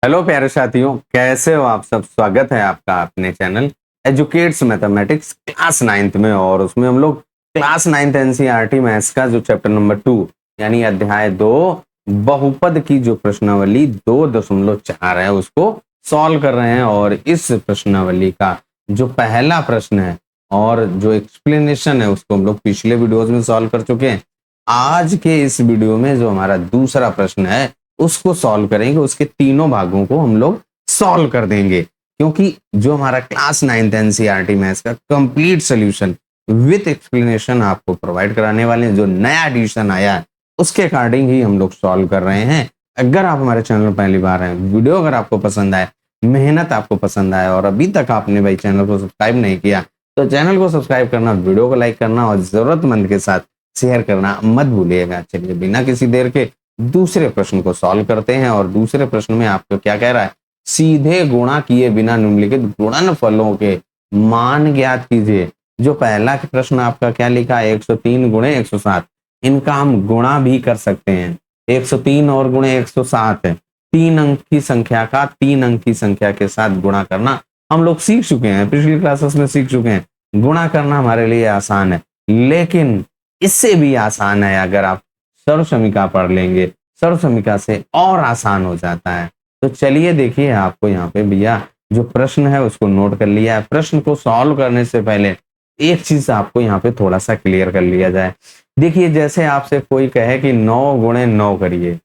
Hello प्यारे साथियों, कैसे हो आप सब। स्वागत है आपका अपने channel educates mathematics class 9th में। और उसमें हम लोग क्लास 9th एनसीईआरटी मैथ्स का जो चैप्टर नंबर 2 यानी अध्याय 2 बहुपद की जो प्रश्नावली 2.4 है उसको सॉल्व कर रहे हैं। और इस प्रश्नावली का जो पहला प्रश्न है और जो एक्सप्लेनेशन है उसको हम लोग पिछले वीडियोज में सॉल्व कर चुके हैं। आज के इस वीडियो में जो हमारा दूसरा प्रश्न है उसको सॉल्व करेंगे। उसके तीनों भागों को हम लोग सॉल्व कर देंगे, क्योंकि जो हमारा क्लास 9th एनसीईआरटी मैथ्स का कंप्लीट सोल्यूशन विथ एक्सप्लेनेशन आपको प्रोवाइड कराने वाले हैं। जो नया एडिशन आया है उसके अकॉर्डिंग ही हम लोग सॉल्व कर रहे हैं। अगर आप हमारे चैनल पर पहली बार हैं, वीडियो अगर आपको पसंद आए, मेहनत आपको पसंद आए और अभी तक आपने भाई चैनल को सब्सक्राइब नहीं किया तो चैनल को सब्सक्राइब करना, वीडियो को लाइक करना और जरूरतमंद के साथ शेयर करना मत भूलिएगा। चलिए बिना किसी देर के दूसरे प्रश्न को सॉल्व करते हैं। और दूसरे प्रश्न में आपको क्या कह रहा है, सीधे गुणा किए बिना निम्नलिखित गुणनफलों के मान ज्ञात कीजिए। जो पहला प्रश्न आपका क्या लिखा है, 103 गुणे 107, इनका हम गुणा भी कर सकते हैं। 103 और गुणे 107 है, 3 अंक की संख्या का 3 अंक की संख्या के साथ गुणा करना हम लोग सीख चुके हैं, पिछली क्लासेस में सीख चुके हैं। गुणा करना हमारे लिए आसान है, लेकिन इससे भी आसान है अगर आप सर्व समीका पढ़ लेंगे। सर्व समीका से और आसान हो जाता है। तो चलिए देखिए, आपको यहाँ पे भैया जो प्रश्न है उसको नोट कर लिया है। प्रश्न को सॉल्व करने से पहले एक चीज आपको यहाँ पे थोड़ा सा क्लियर कर लिया जाए। देखिए, जैसे आपसे कोई कहे कि 9 गुणे 9 करिए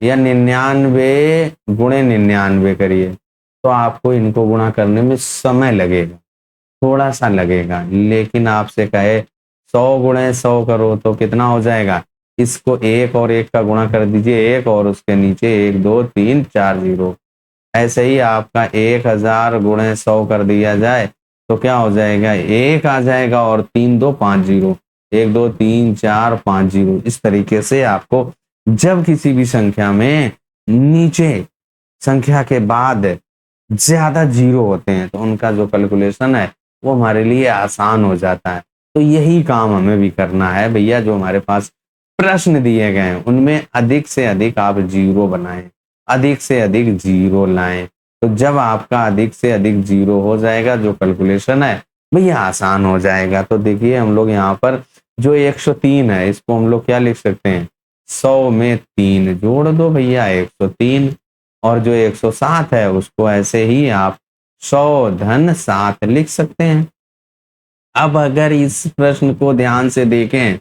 या 99 गुणे 99 करिए, तो आपको इनको गुणा करने में समय लगेगा, थोड़ा सा लगेगा। लेकिन आपसे कहे 100 गुणे 100 करो तो कितना हो जाएगा, इसको 1 और 1 का गुणा कर दीजिए, 1 और उसके नीचे 1 2 3 4 जीरो। ऐसे ही आपका 1000 गुणे 100 कर दिया जाए तो क्या हो जाएगा, 1 आ जाएगा और 3 2 5 जीरो, 1 2 3 4 5 जीरो। इस तरीके से आपको जब किसी भी संख्या में नीचे संख्या के बाद ज्यादा जीरो होते हैं तो उनका जो कैलकुलेशन है वो हमारे लिए आसान हो जाता है। तो यही काम हमें भी करना है भैया। जो हमारे पास प्रश्न दिए गए हैं उनमें अधिक से अधिक आप जीरो बनाएं, अधिक से अधिक जीरो लाएं। तो जब आपका अधिक से अधिक जीरो हो जाएगा, जो कैलकुलेशन है भैया आसान हो जाएगा। तो देखिए, हम लोग यहाँ पर जो 103 है इसको हम लोग क्या लिख सकते हैं, 100 में 3 जोड़ दो भैया 103। और जो 107 है उसको ऐसे ही आप 100 धन 7 लिख सकते हैं। अब अगर इस प्रश्न को ध्यान से देखें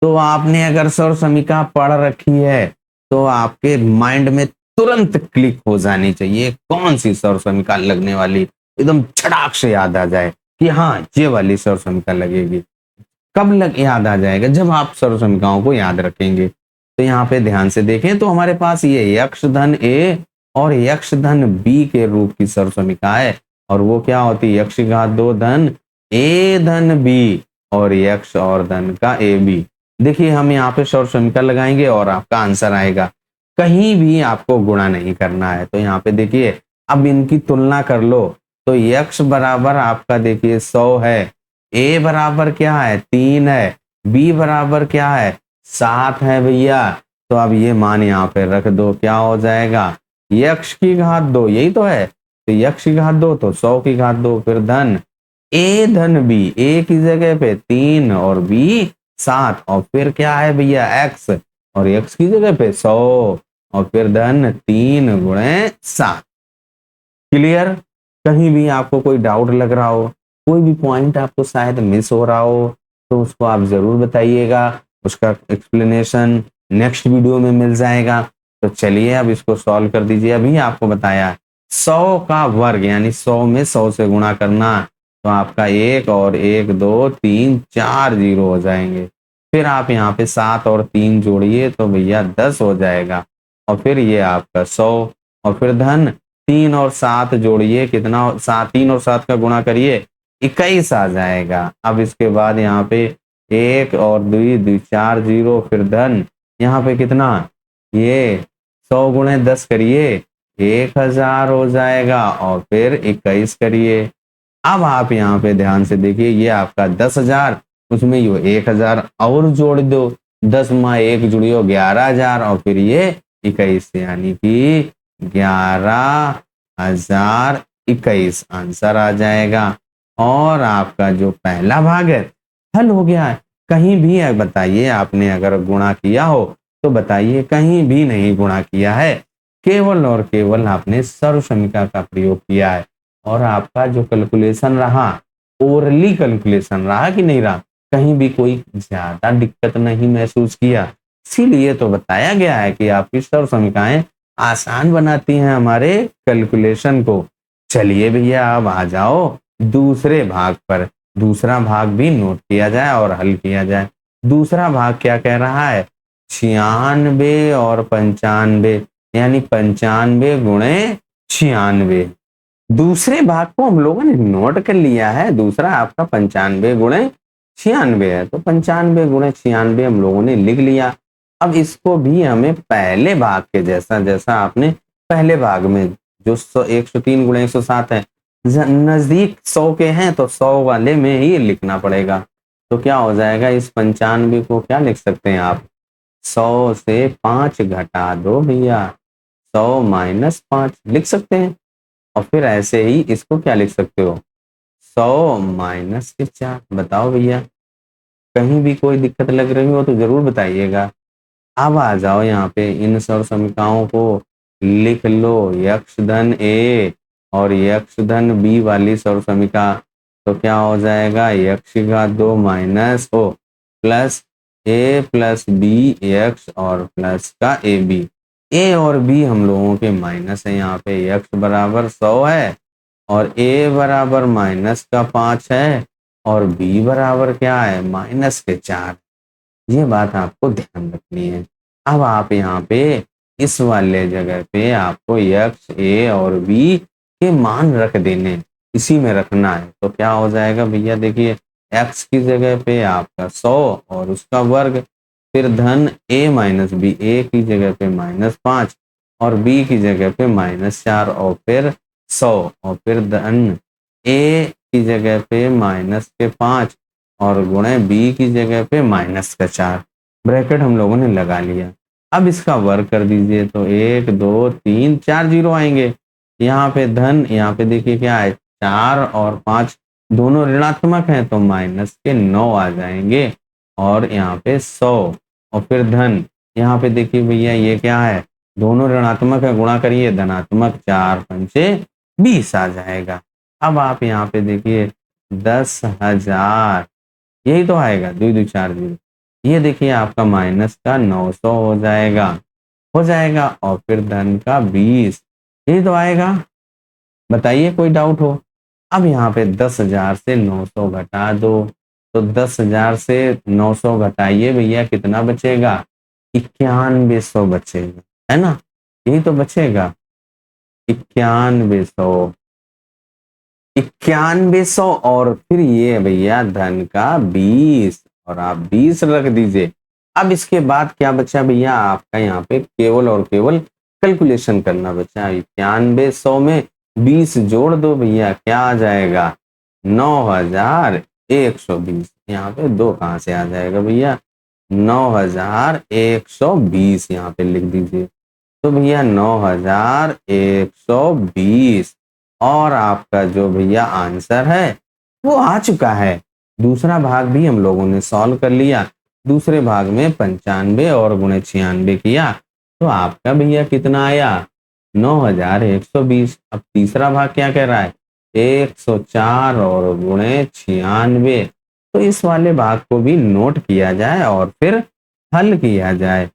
तो आपने अगर सर्व समीका पढ़ रखी है तो आपके माइंड में तुरंत क्लिक हो जानी चाहिए कौन सी सर्व समीका लगने वाली, एकदम छटाक से याद आ जाए कि हाँ ये वाली सर्व समीका लगेगी। कब लग याद आ जाएगा, जब आप सर्व समीकाओं को याद रखेंगे। तो यहाँ पे ध्यान से देखें तो हमारे पास ये यक्ष धन ए और यक्ष धन बी के रूप की सर्व समीका है। और वो क्या होती है, यक्ष की घात 2 धन ए धन बी और यक्ष और धन का ए बी। देखिए, हम यहाँ पे सर्व समीका लगाएंगे और आपका आंसर आएगा। कहीं भी आपको गुणा नहीं करना है। तो यहाँ पे देखिए, अब इनकी तुलना कर लो तो यक्ष बराबर आपका देखिए 100 है, ए बराबर क्या है 3 है, बी बराबर क्या है 7 है भैया। तो अब ये मान यहाँ पे रख दो, क्या हो जाएगा, यक्ष की घात 2, यही तो है। तो यक्ष की घात 2 तो 100 की घात 2, फिर धन ए धन बी, ए की जगह पे 3 और बी 7 और फिर क्या है भैया एक्स और एक्स की जगह पे 100 और फिर धन 3 गुणे 7। क्लियर। कहीं भी आपको कोई डाउट लग रहा हो, कोई भी पॉइंट आपको शायद मिस हो रहा हो तो उसको आप जरूर बताइएगा। उसका एक्सप्लेनेशन नेक्स्ट वीडियो में मिल जाएगा। तो चलिए अब इसको सॉल्व कर दीजिए। अभी आपको बताया 100 का वर्ग यानी 100 में 100 से गुणा करना, तो आपका 1 और 1 2 3 4 जीरो हो जाएंगे। फिर आप यहाँ पे 7 और 3 जोड़िए तो भैया 10 हो जाएगा। और फिर ये आपका 100 और फिर धन 3 और 7 जोड़िए, कितना 7, 3 और 7 का गुणा करिए 21 आ जाएगा। अब इसके बाद यहाँ पे 1 और 2 4 जीरो, फिर धन यहाँ पे कितना, ये 100 गुणे 10 करिए 1000 हो जाएगा और फिर 21 करिए। अब आप यहाँ पे ध्यान से देखिए, ये आपका 10,000, उसमें ये 1000 और जोड़ दो, 10 में 1 जुड़ियो 11,000 और फिर ये 21 यानी कि 11,021 आंसर आ जाएगा। और आपका जो पहला भाग है हल हो गया है। कहीं भी बताइए आपने अगर गुणा किया हो तो बताइए, कहीं भी नहीं गुणा किया है, केवल और केवल आपने सर्वसमिका का प्रयोग किया है। और आपका जो कैलकुलेशन रहा, ओरली कैलकुलेशन रहा कि नहीं रहा, कहीं भी कोई ज्यादा दिक्कत नहीं महसूस किया। इसीलिए तो बताया गया है कि आपकी सर्वसमिकाएं आसान बनाती हैं हमारे कैलकुलेशन को। चलिए भैया अब आ जाओ दूसरे भाग पर। दूसरा भाग भी नोट किया जाए और हल किया जाए। दूसरा भाग क्या कह रहा है? 96 और 95, यानी 95 गुणे 96। दूसरे भाग को हम लोगों ने नोट कर लिया है। दूसरा आपका 95 गुणे 96 है, तो 95 गुणे 96 हम लोगों ने लिख लिया। अब इसको भी हमें पहले भाग के जैसा, जैसा आपने पहले भाग में जो 103 गुणे 107 है, नजदीक 100 के हैं तो 100 वाले में ही लिखना पड़ेगा। तो क्या हो जाएगा, इस 95 को क्या लिख सकते हैं आप? 100 से 5 घटा दो भैया, 100 माइनस 5 लिख सकते हैं। और फिर ऐसे ही इसको क्या लिख सकते हो? 100 माइनस के 4। बताओ भैया, कहीं भी कोई दिक्कत लग रही हो तो जरूर बताइएगा। अब आ जाओ यहाँ पे इन सर्व समीकरणों को लिख लो। यक्ष धन ए और यक्ष धन बी वाली सर्व समीकरण, तो क्या हो जाएगा? यक्ष का 2 माइनस ओ प्लस ए प्लस बी यक्स और प्लस का ए बी। ए और बी हम लोगों के माइनस है, यहाँ पे यक्स बराबर 100 है और ए बराबर माइनस का 5 है और बी बराबर क्या है? माइनस के 4। ये बात आपको ध्यान रखनी है। अब आप यहाँ पे इस वाले जगह पे आपको यक्स ए और बी के मान रख देने, इसी में रखना है। तो क्या हो जाएगा भैया, देखिए एक्स की जगह पे आपका 100 और उसका वर्ग, फिर धन ए माइनस बी, ए की जगह पे -5 और बी की जगह पे -4 और फिर 100 और फिर धन ए की जगह पे -5 और गुणे बी की जगह पे -4। ब्रैकेट हम लोगों ने लगा लिया। अब इसका वर्ग कर दीजिए तो 1 2 3 4 जीरो आएंगे। यहाँ पे धन, यहाँ पे देखिए क्या है, 4 और 5 दोनों ऋणात्मक हैं तो -9 आ जाएंगे। और यहाँ पे 100 और फिर धन, यहाँ पे देखिए भैया ये क्या है, दोनों ऋणात्मक है, गुणा करिए, धनात्मक 4 पंचे 20 आ जाएगा। अब आप यहाँ पे देखिए 10,000, यही तो आएगा, 2 2 4 जीरो। ये देखिए आपका माइनस का 900 हो जाएगा और फिर धन का 20, यही तो आएगा। बताइए कोई डाउट हो? अब यहाँ पे 10,000 से 900 घटा दो, तो 10,000 से 900 घटाइए भैया, कितना बचेगा? 9100 बचेगा, है ना? यही तो बचेगा, 9100। 9100 और फिर ये भैया धन का 20 और आप 20 रख दीजिए। अब इसके बाद क्या बचा भैया आपका, यहाँ पे केवल और केवल कैलकुलेशन करना बचा। 9100 में 20 जोड़ दो भैया, क्या आ जाएगा? 9120। यहाँ पे 2 कहाँ से आ जाएगा भैया? 9120 यहाँ पे लिख दीजिए। तो भैया 9120 और आपका जो भैया आंसर है वो आ चुका है। दूसरा भाग भी हम लोगों ने सॉल्व कर लिया। दूसरे भाग में 95 और गुणे 96 किया तो आपका भैया कितना आया? 9120। अब तीसरा भाग क्या कह रहा है? 104 और गुणे 96। तो इस वाले भाग को भी नोट किया जाए और फिर हल किया जाए।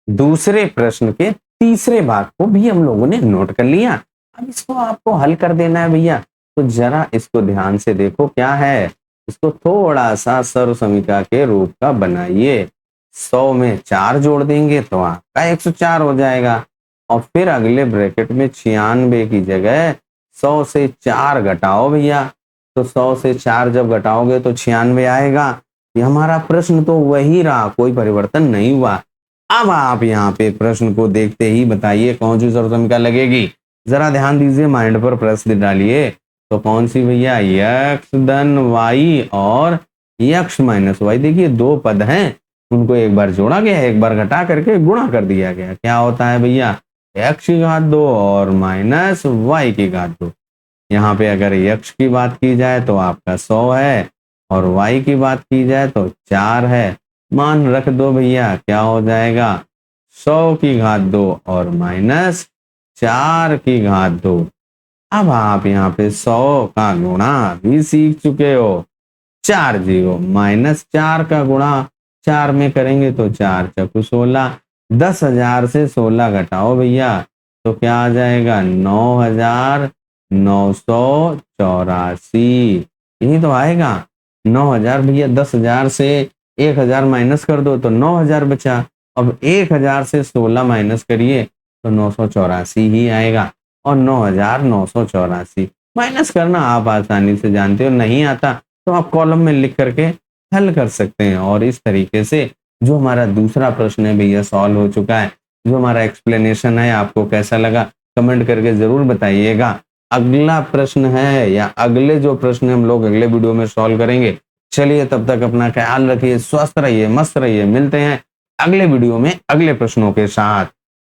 दूसरे प्रश्न के तीसरे भाग को भी हम लोगों ने नोट कर लिया। अब इसको आपको हल कर देना है भैया। तो जरा इसको ध्यान से देखो क्या है। इसको थोड़ा सा सर्व समीकरण के रूप का बनाइए। 100 में 4 जोड़ देंगे तो आपका 104 हो जाएगा। और फिर अगले ब्रैकेट में 96 की जगह 100 से 4 घटाओ भैया। तो 100 से 4 जब घटाओगे तो 96 आएगा। ये हमारा प्रश्न तो वही रहा, कोई परिवर्तन नहीं हुआ। अब आप यहाँ पे प्रश्न को देखते ही बताइए कौन सी सर्व समीकरण लगेगी। जरा ध्यान दीजिए, माइंड पर प्रश्न डालिए। तो कौन सी भैया? यक्स धन वाई और यक्स माइनस वाई। देखिए 2 पद हैं, उनको एक बार जोड़ा गया, एक बार घटा करके गुणा कर दिया गया। क्या होता है भैया? x की घात 2 और माइनस y की घात 2। यहाँ पे अगर x की बात की जाए तो आपका 100 है और y की बात की जाए तो 4 है। मान रख दो भैया, क्या हो जाएगा 100 की घात 2 और माइनस 4 की घात 2। अब आप यहाँ पे 100 का गुणा भी सीख चुके हो। 4 जीरो माइनस 4 का गुणा 4 में करेंगे तो 4 चौकू 16। 10,000 से 16 घटाओ भैया तो क्या आ जाएगा 9,984। यही तो आएगा 9,000 भैया। 10,000 से 1,000 माइनस कर दो तो 9,000 बचा। अब 1,000 से 16 माइनस करिए तो 984 ही आएगा। और 9,984 माइनस करना आप आसानी से जानते हो, नहीं आता तो आप कॉलम में लिख करके हल कर सकते हैं। और इस तरीके से जो हमारा दूसरा प्रश्न है भैया सॉल्व हो चुका है। जो हमारा एक्सप्लेनेशन है आपको कैसा लगा कमेंट करके जरूर बताइएगा। अगला प्रश्न है या अगले जो प्रश्न हम लोग अगले वीडियो में सॉल्व करेंगे। चलिए तब तक अपना ख्याल रखिए, स्वस्थ रहिए, मस्त रहिए। मिलते हैं अगले वीडियो में अगले प्रश्नों के साथ।